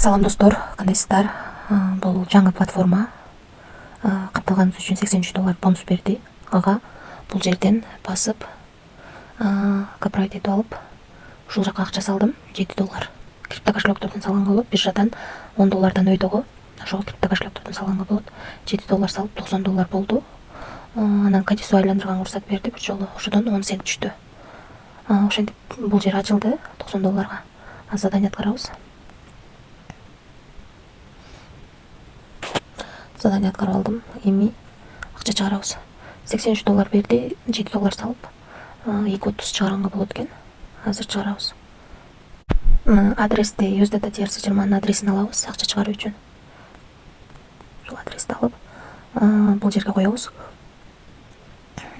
Салам достор, кандайсыздар? Бул жаңы платформа катталганыңыз үчүн $83 бонус берди. Ага бул жерден басып копирайт этип алып, ушул жака акча салдым. $7. Крипто кошелектерден салганга болот. Биржадан $10 өйдөгө, ошого крипто кошелектерден салганга болот. $7 салып $90 болду. Анан кадисо айландырганга уруксат берди. Бир жолу ошодон 10 цент түштү. Ошентип бул жер ачылды $90. Задание аткарабыз. Задание аткарып алдым. Эми акча чыгарабыз. $83 берди. $7 салып 2.30 чыгарганга болот экен. Азыр чыгарабыз. Адрести USDT TRC20 адресин алабыз акча чыгаруу үчүн. Ушул адрести алып, бул жерге коебуз.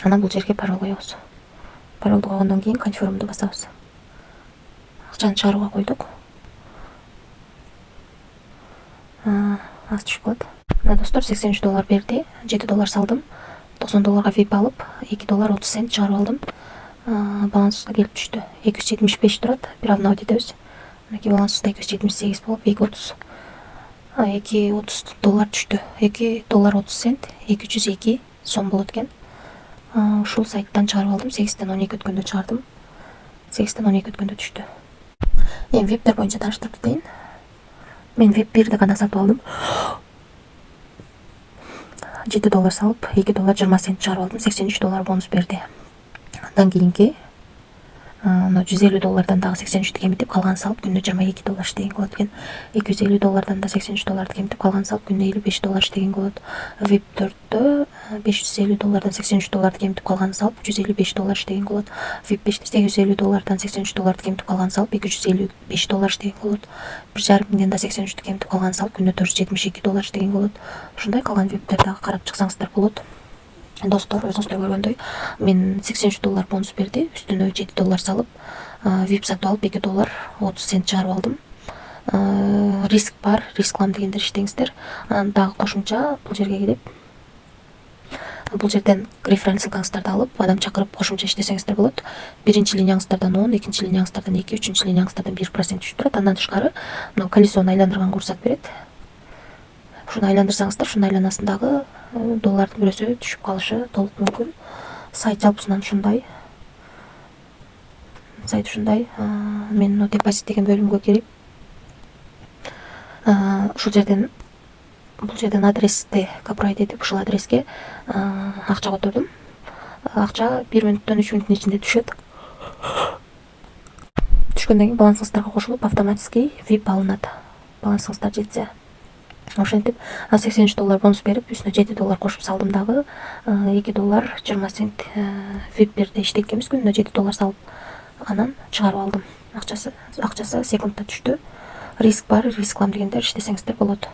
Анан бул жерге пароль коебуз. Паролду койгондон кийин конфирмду басабыз. Акчаны чыгарууга койдук. Аз түшүп калат. Достор, $83 берди. $7 салдым. $90 VIP алып, $2.30 чыгарып алдым. Балансыбызга келип түштү. 275 турат. Бир алдын өтөбүз. Мынакей балансыбызда 278 болуп, $2.30 түштү. $2.30 202 сом болот экен. Ушул сайттан чыгарып алдым. 8-тен 12 өткөндө чыгардым. 8-тен 12 өткөндө түштү. Эми вебтер боюнча тааныштырып кетейин. Мен веб 1-ди гана сатып алдым. $7 салып, $2.20 чыгарып алдым. $83 бонус берди. Андан кийинки $150 дагы 83 кемитип, калган салып күндө $22 иштеген болот экен. $250 да $83 кемитип, калган салып күндө $55 иштеген болот. Веб 4дө $550 $83 кемитип, калган салып $155 иштеген болот. Веб 5дө $850 $83 кемитип, калган салып $255 иштеген болот. 1,5 миңден да 83 кемитип, калган салып күндө $472 иштеген болот. Ушундай калган вебтерди дагы карап чыксаңыздар болот. Достор, өзүңүздөр көргөндөй, мен $83 бонус берди. Үстүнө $7 салып, VIP сатып алып $2.30 чыгарып алдым. Риск бар, рисклам дегендер иштеңиздер. Анан дагы кошумча бул жерге келип, бул жерден реферал ссылкаңыздарды алып, адам чакырып кошумча иштесеңиздер болот. Биринчи линияңыздардан 10, экинчи линияңыздардан 2, үчүнчү линияңыздардан 1% түшүп турат. Андан тышкары, мына колесону айландырганга уруксат берет. Ушуну айландырсаңыздар, ушунун айланасындагы доллардын бирөөсү түшүп калышы толук мүмкүн. Сайт жалпысынан ушундай. Сайт ушундай. Мен депозит деген бөлүмгө кирип, ушул жерден бул жерден адрести копирайт этип, ушул адреске акча котордум. Акча 1 мүнөттөн 3 мүнөттүн ичинде түшөт. Түшкөндөн кийин балансыңыздарга кошулуп, автоматически VIP алынат. Балансыңыздар жетсе. Ошентип, $83 бонус берип, үстүнө $7 кошуп салдым дагы. $2.20 VIP берди. Иштеткенбиз күнүнө $7 салып, анан чыгарып алдым. Акчасы секундта түштү. Риск бар, рисклам дегендер иштесеңиздер болот.